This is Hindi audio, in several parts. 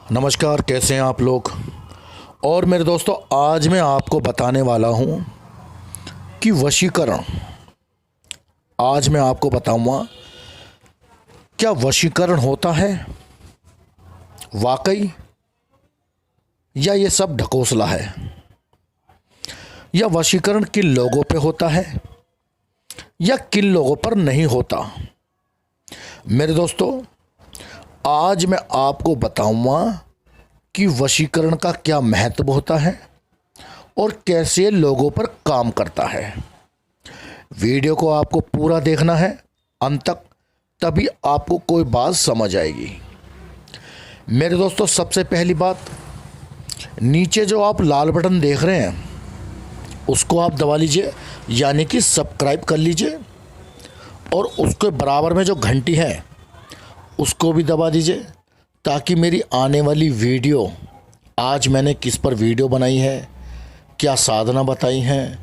नमस्कार, कैसे हैं आप लोग। और मेरे दोस्तों, आज मैं आपको बताने वाला हूं कि वशीकरण। आज मैं आपको बताऊंगा क्या वशीकरण होता है वाकई, या ये सब ढकोसला है, या वशीकरण किन लोगों पे होता है या किन लोगों पर नहीं होता। मेरे दोस्तों, आज मैं आपको बताऊंगा कि वशीकरण का क्या महत्व होता है और कैसे लोगों पर काम करता है। वीडियो को आपको पूरा देखना है अंत तक, तभी आपको कोई बात समझ आएगी। मेरे दोस्तों, सबसे पहली बात, नीचे जो आप लाल बटन देख रहे हैं उसको आप दबा लीजिए, यानी कि सब्सक्राइब कर लीजिए, और उसके बराबर में जो घंटी है उसको भी दबा दीजिए, ताकि मेरी आने वाली वीडियो, आज मैंने किस पर वीडियो बनाई है, क्या साधना बताई हैं,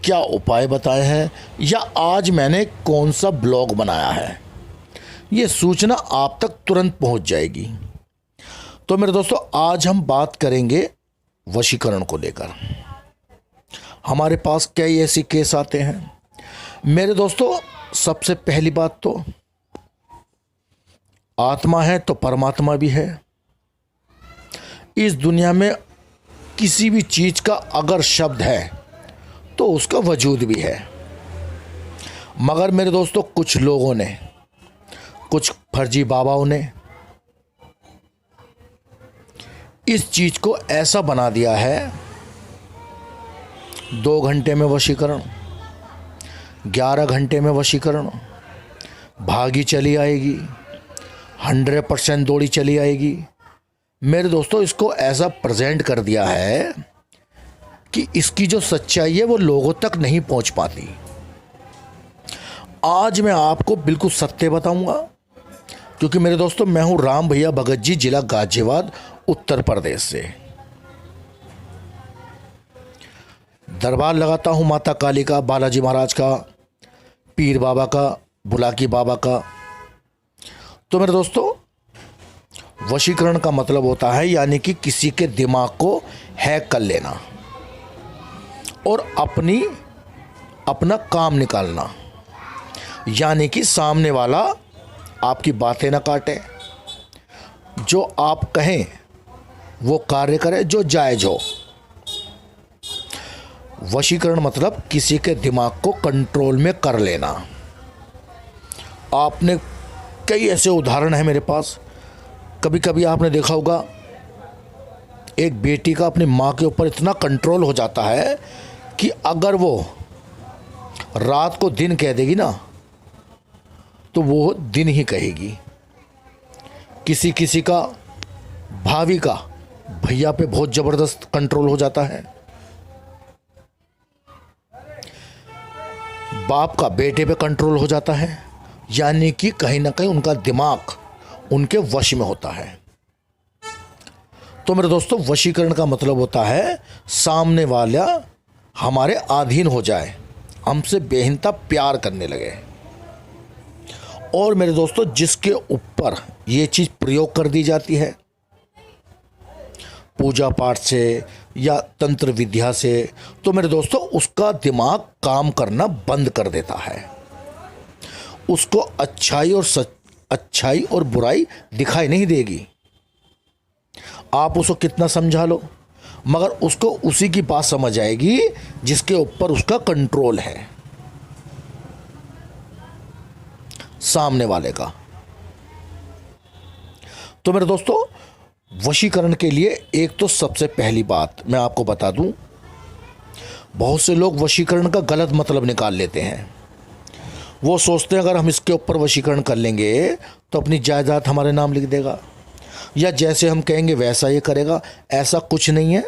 क्या उपाय बताए हैं, या आज मैंने कौन सा ब्लॉग बनाया है, ये सूचना आप तक तुरंत पहुंच जाएगी। तो मेरे दोस्तों, आज हम बात करेंगे वशीकरण को लेकर। हमारे पास कई ऐसे केस आते हैं। मेरे दोस्तों, सबसे पहली बात तो, आत्मा है तो परमात्मा भी है। इस दुनिया में किसी भी चीज का अगर शब्द है तो उसका वजूद भी है। मगर मेरे दोस्तों, कुछ लोगों ने, कुछ फर्जी बाबाओं ने इस चीज को ऐसा बना दिया है, 2 घंटे में वशीकरण, 11 घंटे में वशीकरण, भागी चली आएगी, 100% दौड़ी चली आएगी। मेरे दोस्तों, इसको ऐसा प्रेजेंट कर दिया है कि इसकी जो सच्चाई है वो लोगों तक नहीं पहुंच पाती। आज मैं आपको बिल्कुल सत्य बताऊंगा, क्योंकि मेरे दोस्तों, मैं हूं राम भैया भगत जी, जिला गाजियाबाद, उत्तर प्रदेश से। दरबार लगाता हूं माता काली का, बालाजी महाराज का, पीर बाबा का, बुलाकी बाबा का। तो मेरे दोस्तों, वशीकरण का मतलब होता है यानी कि किसी के दिमाग को हैक कर लेना और अपना काम निकालना, यानी कि सामने वाला आपकी बातें ना काटे, जो आप कहें वो कार्य करे, जो जायज हो। वशीकरण मतलब किसी के दिमाग को कंट्रोल में कर लेना। आपने कई ऐसे उदाहरण हैं मेरे पास। कभी कभी आपने देखा होगा, एक बेटी का अपनी माँ के ऊपर इतना कंट्रोल हो जाता है कि अगर वो रात को दिन कह देगी ना, तो वो दिन ही कहेगी। किसी किसी का भाभी का भैया पे बहुत ज़बरदस्त कंट्रोल हो जाता है। बाप का बेटे पे कंट्रोल हो जाता है, यानी कि कहीं ना कहीं उनका दिमाग उनके वश में होता है। तो मेरे दोस्तों, वशीकरण का मतलब होता है सामने वाला हमारे अधीन हो जाए, हमसे बेहिंता प्यार करने लगे। और मेरे दोस्तों, जिसके ऊपर ये चीज़ प्रयोग कर दी जाती है, पूजा पाठ से या तंत्र विद्या से, तो मेरे दोस्तों उसका दिमाग काम करना बंद कर देता है। उसको अच्छाई और बुराई दिखाई नहीं देगी। आप उसको कितना समझा लो, मगर उसको उसी की बात समझ आएगी जिसके ऊपर उसका कंट्रोल है, सामने वाले का। तो मेरे दोस्तों, वशीकरण के लिए एक तो सबसे पहली बात मैं आपको बता दूं, बहुत से लोग वशीकरण का गलत मतलब निकाल लेते हैं। वो सोचते हैं अगर हम इसके ऊपर वशीकरण कर लेंगे तो अपनी जायदाद हमारे नाम लिख देगा, या जैसे हम कहेंगे वैसा ये करेगा। ऐसा कुछ नहीं है।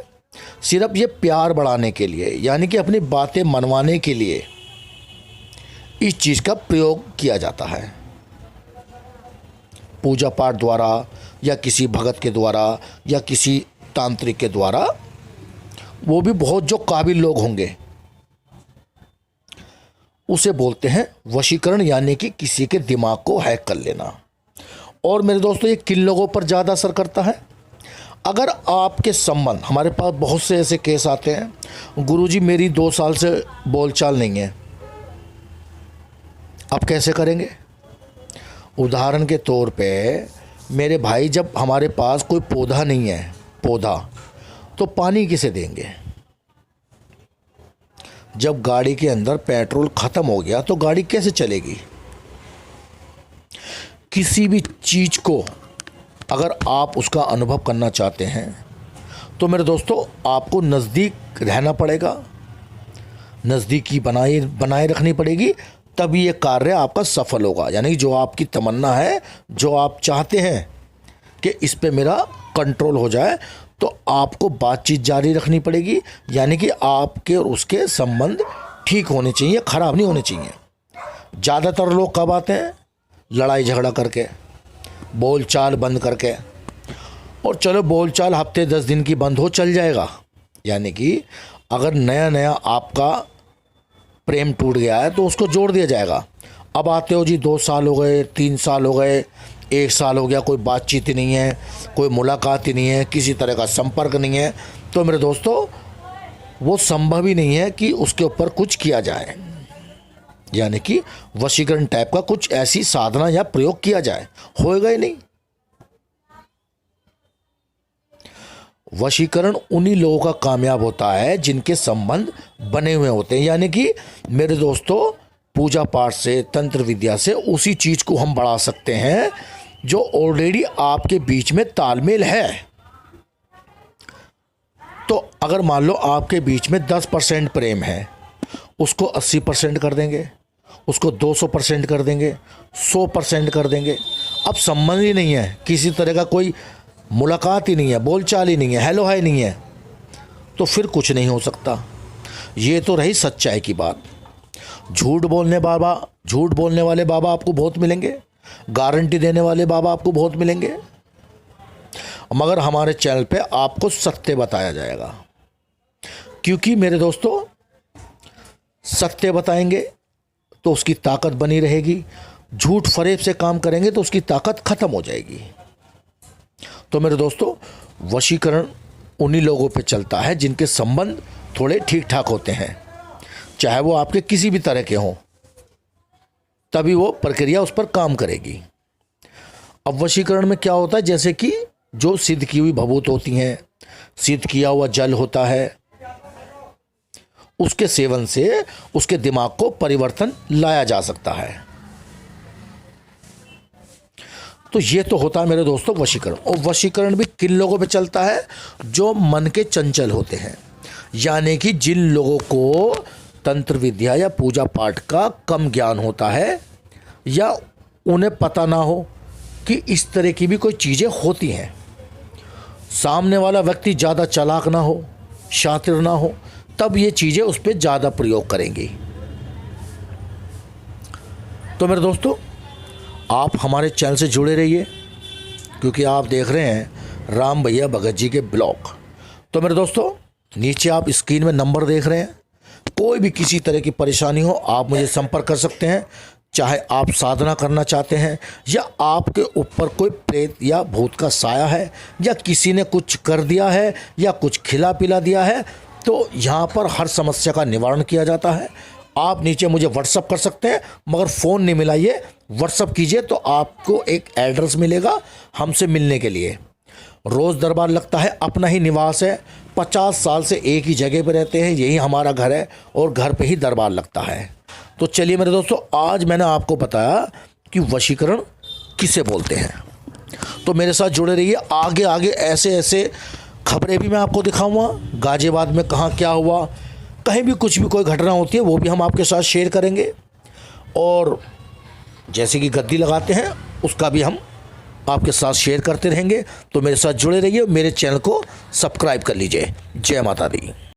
सिर्फ ये प्यार बढ़ाने के लिए, यानी कि अपनी बातें मनवाने के लिए इस चीज़ का प्रयोग किया जाता है। पूजा पाठ द्वारा, या किसी भगत के द्वारा, या किसी तांत्रिक के द्वारा, वो भी बहुत जो काबिल लोग होंगे, उसे बोलते हैं वशीकरण, यानी कि किसी के दिमाग को हैक कर लेना। और मेरे दोस्तों, ये किन लोगों पर ज़्यादा असर करता है? अगर आपके संबंध, हमारे पास बहुत से ऐसे केस आते हैं, गुरुजी मेरी 2 साल से बोलचाल नहीं है, आप कैसे करेंगे? उदाहरण के तौर पे मेरे भाई, जब हमारे पास कोई पौधा नहीं है, पौधा, तो पानी किसे देंगे? जब गाड़ी के अंदर पेट्रोल ख़त्म हो गया तो गाड़ी कैसे चलेगी? किसी भी चीज़ को अगर आप उसका अनुभव करना चाहते हैं तो मेरे दोस्तों आपको नज़दीक रहना पड़ेगा, नज़दीकी बनाए रखनी पड़ेगी, तभी ये कार्य आपका सफल होगा। यानी जो आपकी तमन्ना है, जो आप चाहते हैं कि इस पे मेरा कंट्रोल हो जाए, तो आपको बातचीत जारी रखनी पड़ेगी। यानी कि आपके और उसके संबंध ठीक होने चाहिए, ख़राब नहीं होने चाहिए। ज़्यादातर लोग कब आते हैं? लड़ाई झगड़ा करके, बोलचाल बंद करके, और चलो बोलचाल हफ्ते 10 दिन की बंद हो, चल जाएगा। यानी कि अगर नया नया आपका प्रेम टूट गया है तो उसको जोड़ दिया जाएगा। अब आते हो जी 2 साल हो गए, 3 साल हो गए, 1 साल हो गया, कोई बातचीत ही नहीं है, कोई मुलाकात ही नहीं है, किसी तरह का संपर्क नहीं है, तो मेरे दोस्तों वो संभव ही नहीं है कि उसके ऊपर कुछ किया जाए। यानी कि वशीकरण टाइप का कुछ ऐसी साधना या प्रयोग किया जाए, होएगा ही नहीं। वशीकरण उन्हीं लोगों का कामयाब होता है जिनके संबंध बने हुए होते हैं। यानी कि मेरे दोस्तों पूजा पाठ से, तंत्र विद्या से उसी चीज़ को हम बढ़ा सकते हैं जो ऑलरेडी आपके बीच में तालमेल है। तो अगर मान लो आपके बीच में 10% प्रेम है, उसको 80% कर देंगे, उसको 200% कर देंगे, 100% कर देंगे। अब संबंध ही नहीं है, किसी तरह का कोई मुलाकात ही नहीं है, बोलचाल ही नहीं है, हेलो हाय नहीं है, तो फिर कुछ नहीं हो सकता। ये तो रही सच्चाई की बात। झूठ बोलने वाले बाबा आपको बहुत मिलेंगे, गारंटी देने वाले बाबा आपको बहुत मिलेंगे, मगर हमारे चैनल पे आपको सत्य बताया जाएगा। क्योंकि मेरे दोस्तों सत्य बताएंगे तो उसकी ताकत बनी रहेगी, झूठ फरेब से काम करेंगे तो उसकी ताकत खत्म हो जाएगी। तो मेरे दोस्तों वशीकरण उन्हीं लोगों पे चलता है जिनके संबंध थोड़े ठीक ठाक होते हैं, चाहे वो आपके किसी भी तरह के हों, तभी वो प्रक्रिया उस पर काम करेगी। अब वशीकरण में क्या होता है, जैसे कि जो सिद्ध की हुई भभूत होती हैं, सिद्ध किया हुआ जल होता है, उसके सेवन से उसके दिमाग को परिवर्तन लाया जा सकता है। तो ये तो होता है मेरे दोस्तों वशीकरण। और वशीकरण भी किन लोगों पे चलता है? जो मन के चंचल होते हैं, यानी कि जिन लोगों को तंत्र विद्या या पूजा पाठ का कम ज्ञान होता है, या उन्हें पता ना हो कि इस तरह की भी कोई चीज़ें होती हैं, सामने वाला व्यक्ति ज़्यादा चालाक ना हो, शातिर ना हो, तब ये चीज़ें उस पर ज़्यादा प्रयोग करेंगी। तो मेरे दोस्तों आप हमारे चैनल से जुड़े रहिए, क्योंकि आप देख रहे हैं राम भैया भगत जी के ब्लॉग। तो मेरे दोस्तों नीचे आप स्क्रीन में नंबर देख रहे हैं, कोई भी किसी तरह की परेशानी हो आप मुझे संपर्क कर सकते हैं। चाहे आप साधना करना चाहते हैं, या आपके ऊपर कोई प्रेत या भूत का साया है, या किसी ने कुछ कर दिया है, या कुछ खिला पिला दिया है, तो यहाँ पर हर समस्या का निवारण किया जाता है। आप नीचे मुझे व्हाट्सअप कर सकते हैं, मगर फ़ोन नहीं मिलाइए, व्हाट्सअप कीजिए तो आपको एक एड्रेस मिलेगा हमसे मिलने के लिए। रोज़ दरबार लगता है, अपना ही निवास है, 50 साल से एक ही जगह पर रहते हैं, यही हमारा घर है और घर पे ही दरबार लगता है। तो चलिए मेरे दोस्तों आज मैंने आपको बताया कि वशीकरण किसे बोलते हैं। तो मेरे साथ जुड़े रहिए, आगे आगे ऐसे ऐसे खबरें भी मैं आपको दिखाऊंगा। गाजियाबाद में कहाँ क्या हुआ, कहीं भी कुछ भी कोई घटना होती है वो भी हम आपके साथ शेयर करेंगे। और जैसे कि गद्दी लगाते हैं उसका भी हम आपके साथ शेयर करते रहेंगे। तो मेरे साथ जुड़े रहिए, मेरे चैनल को सब्सक्राइब कर लीजिए। जय माता दी।